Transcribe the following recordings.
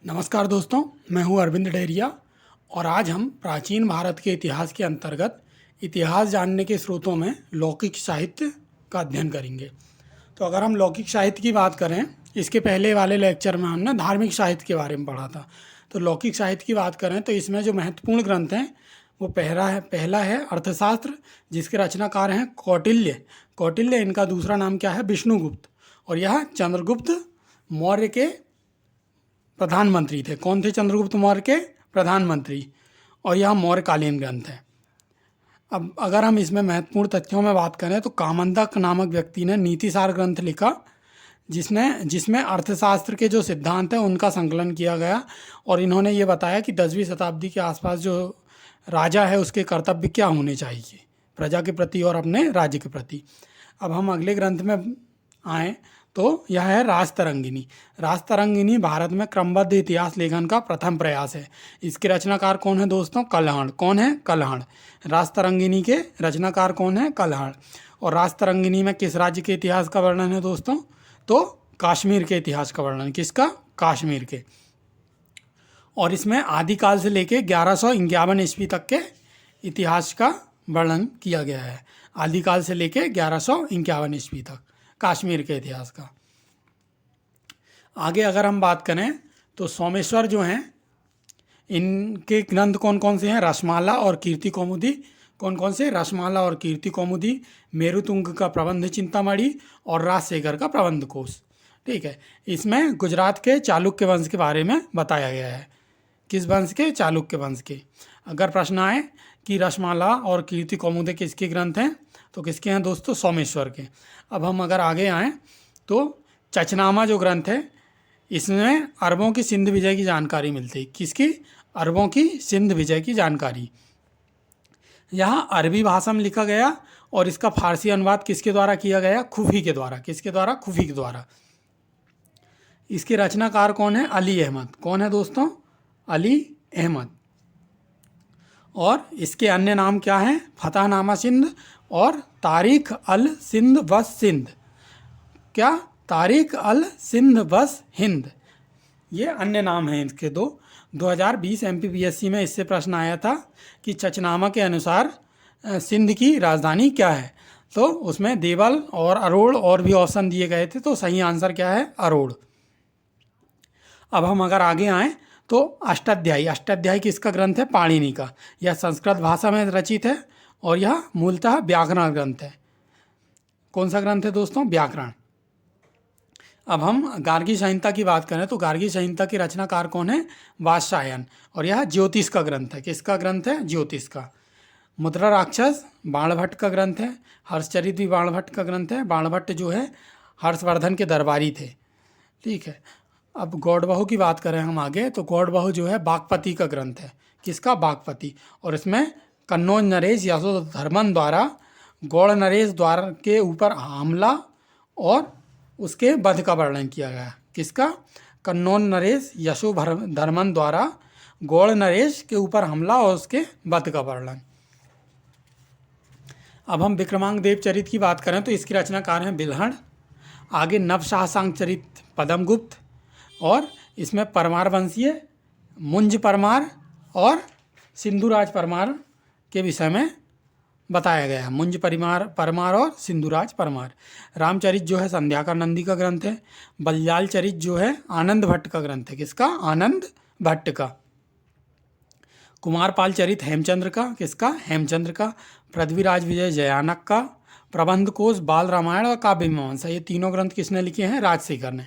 नमस्कार दोस्तों, मैं हूं अरविंद डेरिया और आज हम प्राचीन भारत के इतिहास के अंतर्गत इतिहास जानने के स्रोतों में लौकिक साहित्य का अध्ययन करेंगे। तो अगर हम लौकिक साहित्य की बात करें, इसके पहले वाले लेक्चर में हमने धार्मिक साहित्य के बारे में पढ़ा था। तो लौकिक साहित्य की बात करें तो इसमें जो महत्वपूर्ण ग्रंथ हैं वो पहला है अर्थशास्त्र, जिसके रचनाकार हैं कौटिल्य। इनका दूसरा नाम क्या है? विष्णुगुप्त। और यह चंद्रगुप्त मौर्य के प्रधानमंत्री थे। कौन थे? चंद्रगुप्त मौर्य के प्रधानमंत्री। और यह मौर्यकालीन ग्रंथ है। अब अगर हम इसमें महत्वपूर्ण तथ्यों में बात करें तो कामंदक नामक व्यक्ति ने नीतिसार ग्रंथ लिखा, जिसमें अर्थशास्त्र के जो सिद्धांत हैं उनका संकलन किया गया। और इन्होंने ये बताया कि 10वीं शताब्दी के आसपास जो राजा है उसके कर्तव्य क्या होने चाहिए प्रजा के प्रति और अपने राज्य के प्रति। अब हम अगले ग्रंथ में आएँ तो यह है राजतरंगिणी। राजतरंगिणी भारत में क्रमबद्ध इतिहास लेखन का प्रथम प्रयास है। इसके रचनाकार कौन है दोस्तों? कल्हण। कौन है? कल्हण। राजतरंगिणी के रचनाकार कौन है? कल्हण। और राजतरंगिणी में किस राज्य के इतिहास का वर्णन है दोस्तों? तो कश्मीर के इतिहास का वर्णन। किसका? कश्मीर के। और इसमें आदिकाल से लेके 1151 ईस्वी तक के इतिहास का वर्णन किया गया है। आदिकाल से लेके 1151 ईस्वी तक कश्मीर के इतिहास का। आगे अगर हम बात करें तो सोमेश्वर जो हैं, इनके ग्रंथ कौन कौन से हैं? रसमाला और कीर्ति कौमुदी। कौन कौन से? रसमाला और कीर्ति कौमुदी, मेरुतुंग का प्रबंध चिंतामणि और राजशेखर का प्रबंध कोश। ठीक है। इसमें गुजरात के चालुक्य वंश के बारे में बताया गया है। किस वंश के? चालुक्य वंश के। अगर प्रश्न आए कि रसमाला और कीर्ति कौमुदी किसके ग्रंथ हैं, तो किसके हैं दोस्तों? सोमेश्वर के। अब हम अगर आगे आएँ तो चचनामा जो ग्रंथ है, इसमें अरबों की सिंध विजय की जानकारी मिलती है। किसकी? अरबों की सिंध विजय की जानकारी। यहाँ अरबी भाषा में लिखा गया और इसका फारसी अनुवाद किसके द्वारा किया गया? खुफी के द्वारा। किसके द्वारा? खुफी के द्वारा। इसके रचनाकार कौन है? अली अहमद। कौन है दोस्तों? अली अहमद। और इसके अन्य नाम क्या हैं? फतहनामा सिंध और तारीख अल सिंध बस सिंध। क्या? तारीख अल सिंध बस हिंद। ये अन्य नाम हैं इसके दो। 2020 MPPSC में इससे प्रश्न आया था कि चचनामा के अनुसार सिंध की राजधानी क्या है, तो उसमें देवल और अरोड़ और भी ऑप्शन दिए गए थे। तो सही आंसर क्या है? अरोड़। अब हम अगर आगे आएँ तो अष्टाध्यायी किसका ग्रंथ है? पाणिनि का। यह संस्कृत भाषा में रचित है और यह मूलतः व्याकरण ग्रंथ है। कौन सा ग्रंथ है दोस्तों? व्याकरण। अब हम गार्गी संहिता की बात करें तो गार्गी संहिता की रचनाकार कौन है? वात्स्यायन। और यह ज्योतिष का ग्रंथ है। किसका ग्रंथ है? ज्योतिष का। मुद्रा राक्षस बाणभट्ट का ग्रंथ है। हर्षचरित भी बाणभट्ट का ग्रंथ है। बाणभट्ट जो है हर्षवर्धन के दरबारी थे। ठीक है। अब गौड़बहु की बात करें हम आगे तो गौड़बहु जो है बागपति का ग्रंथ है। किसका? बागपति। और इसमें कन्नौज नरेश यशोधर्मन द्वारा गौड़ नरेश द्वारा के ऊपर हमला और उसके वध का वर्णन किया गया। किसका? कन्नौज नरेश यशोधर्मन द्वारा गौड़ नरेश के ऊपर हमला और उसके वध का वर्णन। अब हम विक्रमांक देव चरित की बात करें तो इसकी रचनाकार हैं बिल्हण। आगे नवशाहसांग चरित पद्मगुप्त। और इसमें परमार वंशीय मुंज परमार और सिंधुराज परमार के विषय में बताया गया है। मुंज परमार और सिंधुराज परमार। रामचरित जो है संध्याकर नंदी का ग्रंथ है। बलजाल चरित जो है आनंद भट्ट का ग्रंथ है। किसका? आनंद भट्ट का। कुमारपाल चरित हेमचंद्र का। किसका? हेमचंद्र का। पृथ्वीराज विजय जयानक का। प्रबंध कोश बाल रामायण और काव्य मीमांसा। ये तीनों ग्रंथ किसने लिखे हैं? राजशेखर ने।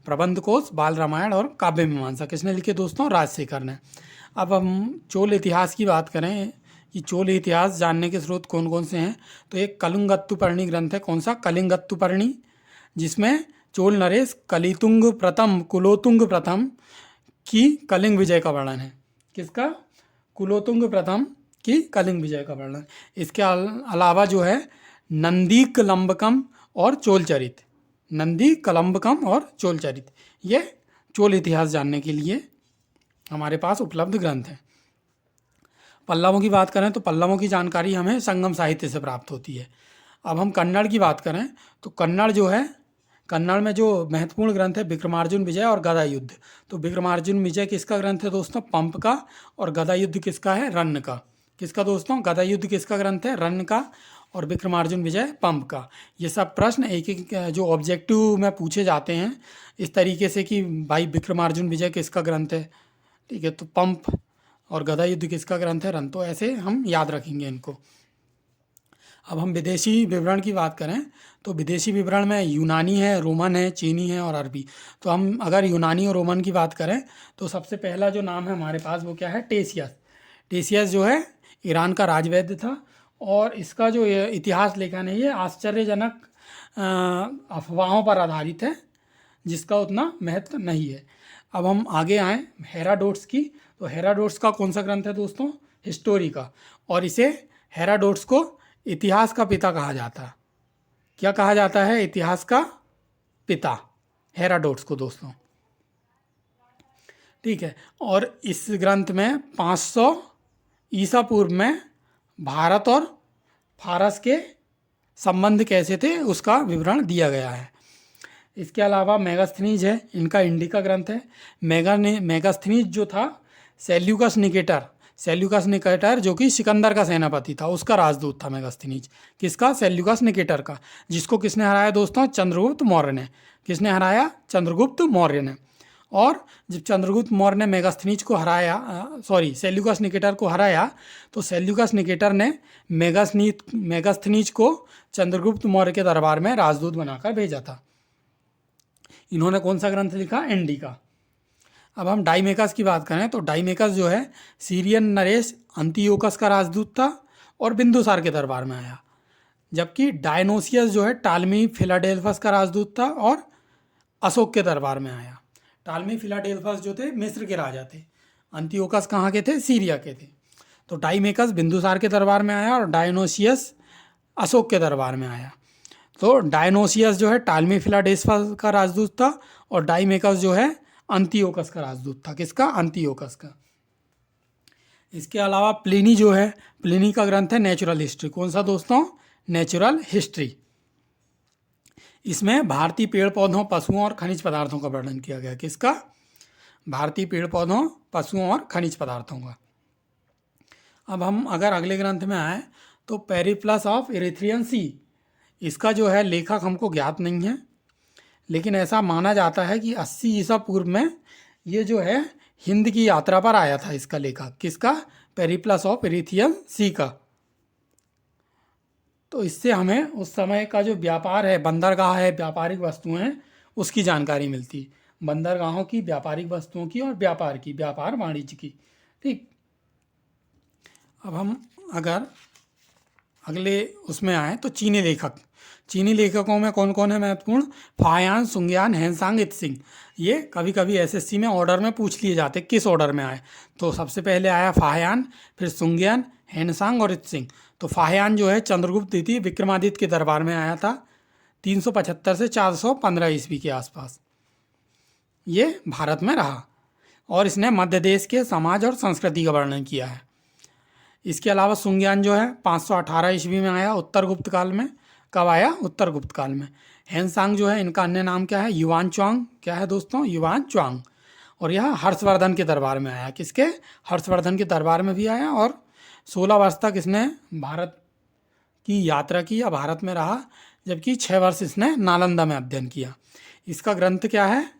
प्रबंध कोश, बाल रामायण और काव्य मीमांसा किसने लिखे दोस्तों? राजशेखर ने। अब हम चोल इतिहास की बात करें कि चोल इतिहास जानने के स्रोत कौन कौन से हैं, तो एक कलिंगत्तुपर्णी ग्रंथ है। कौन सा? कलिंगत्तुपर्णी, जिसमें चोल नरेश कुलोतुंग प्रथम की कलिंग विजय का वर्णन है। किसका? कुलोतुंग प्रथम की कलिंग विजय का वर्णन। इसके अलावा जो है नंदी कलंबकम और चोल चरित। नंदी कलंबकम और चोल चरित, ये चोल इतिहास जानने के लिए हमारे पास उपलब्ध ग्रंथ हैं। पल्लवों की बात करें तो पल्लवों की जानकारी हमें संगम साहित्य से प्राप्त होती है। अब हम कन्नड़ की बात करें तो कन्नड़ जो है कन्नड़ में जो महत्वपूर्ण ग्रंथ है विक्रमार्जुन विजय और गदा युद्ध। तो विक्रमार्जुन विजय किसका ग्रंथ है दोस्तों? पंप का। और गदा युद्ध किसका है? रन्न का। किसका दोस्तों? गदा युद्ध किसका ग्रंथ है? रन्न का। और विक्रमार्जुन विजय पंप का। ये सब प्रश्न एक एक जो ऑब्जेक्टिव में पूछे जाते हैं इस तरीके से कि भाई विक्रमार्जुन विजय किसका ग्रंथ है, ठीक है, तो पंप, और गदा युद्ध किसका ग्रंथ है? रन। तो ऐसे हम याद रखेंगे इनको। अब हम विदेशी विवरण की बात करें तो विदेशी विवरण में यूनानी है, रोमन है, चीनी है और अरबी। तो हम अगर यूनानी और रोमन की बात करें तो सबसे पहला जो नाम है हमारे पास वो क्या है? टेसियस। टेसियस जो है ईरान का राजवैद्य था और इसका जो इतिहास लेखन है ये आश्चर्यजनक अफवाहों पर आधारित है जिसका उतना महत्व नहीं है। अब हम आगे आएँ हेराडोट्स की। तो हेराडोट्स का कौन सा ग्रंथ है दोस्तों? हिस्टोरी का। और इसे हेराडोट्स को इतिहास का पिता कहा जाता है। क्या कहा जाता है? इतिहास का पिता, हेराडोट्स को दोस्तों, ठीक है। और इस ग्रंथ में 500 ईसा पूर्व में भारत और फारस के संबंध कैसे थे उसका विवरण दिया गया है। इसके अलावा मेगास्थनीज है, इनका इंडिका ग्रंथ है। मेगास्थनीज जो था सेल्यूकस निकेटर जो कि सिकंदर का सेनापति था उसका राजदूत था मेगास्थनीज। किसका? सेल्यूकस निकेटर का। जिसको किसने हराया दोस्तों? चंद्रगुप्त मौर्य ने। किसने हराया? चंद्रगुप्त मौर्य ने। और जब चंद्रगुप्त मौर्य ने मेगास्थनीज को हराया, सेल्यूकस निकेटर को हराया, तो सेल्यूकस निकेटर ने मेगास्थनीज को चंद्रगुप्त मौर्य के दरबार में राजदूत बनाकर भेजा था। इन्होंने कौन सा ग्रंथ लिखा? इंडिका। अब हम डाइमेकस की बात करें तो डाइमेकस जो है सीरियन नरेश अंतियोकस का राजदूत था और बिंदुसार के दरबार में आया। जबकि डायनोसियस जो है टालमी फिलाडेल्फस का राजदूत था और अशोक के दरबार में आया। टालमी फिलाडेल्फस जो थे मिस्र के राजा थे, अंतियोकस कहाँ के थे? सीरिया के थे। तो डाइमेकस बिंदुसार के दरबार में आया और डायनोसियस अशोक के दरबार में आया। तो डायनोसियस जो है टालमी फिलाडेल्फस का राजदूत था और डाइमेकस जो है अंतियोकस का राजदूत था। किसका? अंतियोकस का। इसके अलावा प्लिनी जो है, प्लिनी का ग्रंथ है नेचुरल हिस्ट्री। कौन सा दोस्तों? Natural history. इसमें भारतीय पेड़ पौधों, पशुओं और खनिज पदार्थों का वर्णन किया गया। किसका? भारतीय पेड़ पौधों, पशुओं और खनिज पदार्थों का। अब हम अगर अगले ग्रंथ में आए तो पेरिप्लस ऑफ इरिथ्रियन सी। इसका जो है लेखक हमको ज्ञात नहीं है, लेकिन ऐसा माना जाता है कि 80 ईसा पूर्व में ये जो है हिंद की यात्रा पर आया था इसका लेखक। किसका? पेरिप्लस ऑफ इरिथ्रियन सी का। तो इससे हमें उस समय का जो व्यापार है, बंदरगाह है, व्यापारिक वस्तुएं हैं, उसकी जानकारी मिलती है। बंदरगाहों की, व्यापारिक वस्तुओं की और व्यापार वाणिज्य की, ठीक। अब हम अगर अगले उसमें आए तो चीनी लेखकों में कौन कौन है महत्वपूर्ण? Fahien, Sungyun, Hiuen Tsang, Itsing. ये कभी कभी एसएससी में ऑर्डर में पूछ लिए जाते किस ऑर्डर में आए। तो सबसे पहले आया फाह्यान, फिर सुंग्यान, हेनसांग और इत्सिंग। तो फाह्यान जो है चंद्रगुप्त द्वितीय विक्रमादित्य के दरबार में आया था 375 से 415 ईस्वी के आसपास। ये भारत में रहा और इसने मध्य देश के समाज और संस्कृति का वर्णन किया है। इसके अलावा सुंग्यान जो है 518 ईस्वी में आया उत्तर गुप्त काल में। कब आया? उत्तर गुप्त काल में। हेनसांग जो है इनका अन्य नाम क्या है? युवान च्वांग। क्या है दोस्तों? युवान च्वांग। और यह हर्षवर्धन के दरबार में आया। किसके? हर्षवर्धन के दरबार में भी आया और 16 वर्ष तक इसने भारत की यात्रा की या भारत में रहा, जबकि 6 वर्ष इसने नालंदा में अध्ययन किया। इसका ग्रंथ क्या है?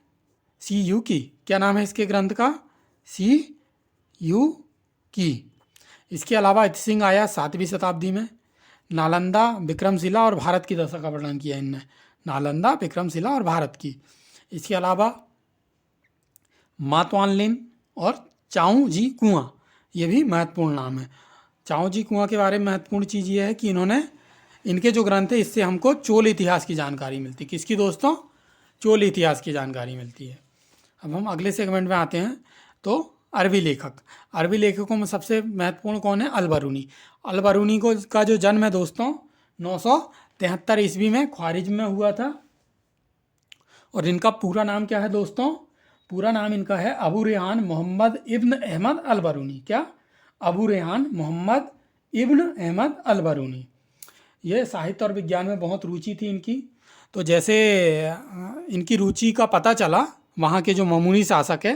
सी यू की। क्या नाम है इसके ग्रंथ का? सी यू की। इसके अलावा इत्सिंग आया 7वीं शताब्दी में। नालंदा, विक्रमशिला और भारत की दशा का वर्णन किया इनने। नालंदा, विक्रमशिला और भारत की। इसके अलावा मातवानलिन और चाऊ जी कुआं, ये भी महत्वपूर्ण नाम है। चाऊ जी कुआं के बारे में महत्वपूर्ण चीज़ ये है कि इनके जो ग्रंथ है इससे हमको चोल इतिहास की जानकारी मिलती है। किसकी दोस्तों? चोल इतिहास की जानकारी मिलती है। अब हम अगले सेगमेंट में आते हैं तो अरबी लेखकों में सबसे महत्वपूर्ण कौन है? अल-बरूनी का जो जन्म है दोस्तों 973 ईस्वी में ख्वारिज्म में हुआ था। और इनका पूरा नाम क्या है दोस्तों? पूरा नाम इनका है अबू रेहान मोहम्मद इब्न अहमद अल-बरूनी। क्या? अबू रेहान मोहम्मद इब्न अहमद अल-बरूनी। ये साहित्य और विज्ञान में बहुत रुचि थी इनकी। तो जैसे इनकी रुचि का पता चला वहाँ के जो मामूली शासक है,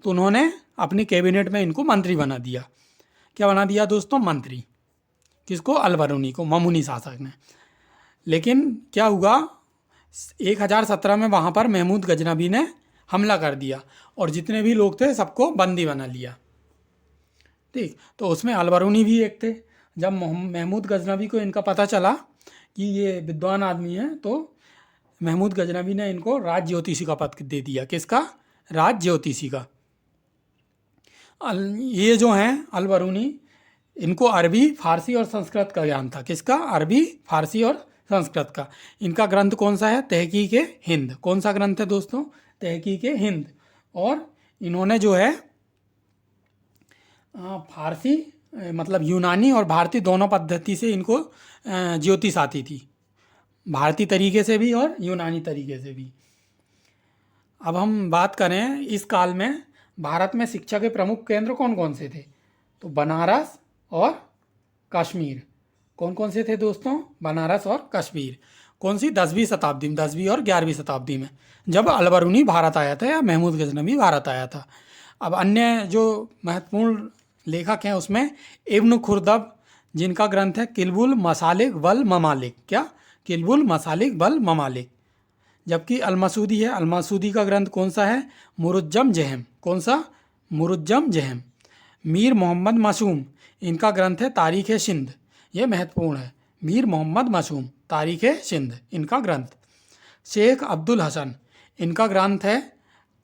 तो उन्होंने अपनी कैबिनेट में इनको मंत्री बना दिया। क्या बना दिया दोस्तों? मंत्री। किसको? अलबरूनी को, मामूनी शासक ने। लेकिन क्या हुआ, 1017 में वहाँ पर महमूद गजनबी ने हमला कर दिया और जितने भी लोग थे सबको बंदी बना लिया। ठीक, तो उसमें अलबरूनी भी एक थे। जब महमूद गजनबी को इनका पता चला कि ये विद्वान आदमी है, तो महमूद गजनबी ने इनको राज ज्योतिषी का पद दे दिया। किसका? राज ज्योतिषी का। ये जो हैं अलबरूनी, इनको अरबी, फारसी और संस्कृत का ज्ञान था। किसका? अरबी, फारसी और संस्कृत का। इनका ग्रंथ कौन सा है? तहकीक-ए-हिंद। कौन सा ग्रंथ है दोस्तों? तहकीक-ए-हिंद। और इन्होंने जो है फारसी मतलब यूनानी और भारतीय दोनों पद्धति से इनको ज्योतिष आती थी, भारतीय तरीके से भी और यूनानी तरीके से भी। अब हम बात करें इस काल में भारत में शिक्षा के प्रमुख केंद्र कौन कौन से थे? तो बनारस और कश्मीर। कौन कौन से थे दोस्तों? बनारस और कश्मीर। कौन सी? 10वीं शताब्दी में, 10वीं और 11वीं शताब्दी में, जब अलबरूनी भारत आया था या महमूद गजनबी भारत आया था। अब अन्य जो महत्वपूर्ण लेखक हैं उसमें इब्न खुर्दब, जिनका ग्रंथ है किल्बुल मसालिक वल ममालिक। क्या? किल्बुल मसालिक वल ममालिक। जबकि अलमसूदी है, अलमसूदी का ग्रंथ कौन सा है? मुरुज्जम जहम। कौन सा? मुरुज्जम जहम। मीर मोहम्मद मासूम, इनका ग्रंथ है तारीख़ सिंध। ये महत्वपूर्ण है। मीर मोहम्मद मासूम, तारीख़ सिंध इनका ग्रंथ। शेख अब्दुल हसन, इनका ग्रंथ है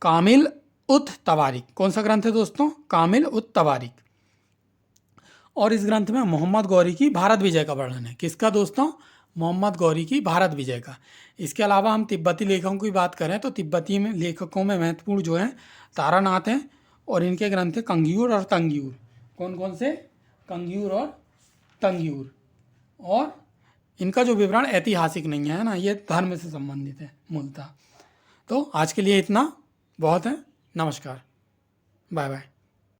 कामिल उत तवारिक। कौन सा ग्रंथ है दोस्तों? कामिल उत तवारिक। और इस ग्रंथ में मोहम्मद गौरी की भारत विजय का वर्णन है। किसका दोस्तों? मोहम्मद गौरी की भारत विजय का। इसके अलावा हम तिब्बती लेखकों की बात करें तो तिब्बती में लेखकों में महत्वपूर्ण जो हैं तारानाथ हैं, और इनके ग्रंथ है कंगियूर और तंगियूर। कौन कौन से? कंगियूर और तंगियूर। और इनका जो विवरण ऐतिहासिक नहीं है ना, ये धर्म से संबंधित है मूलतः। तो आज के लिए इतना बहुत है। नमस्कार, बाय बाय।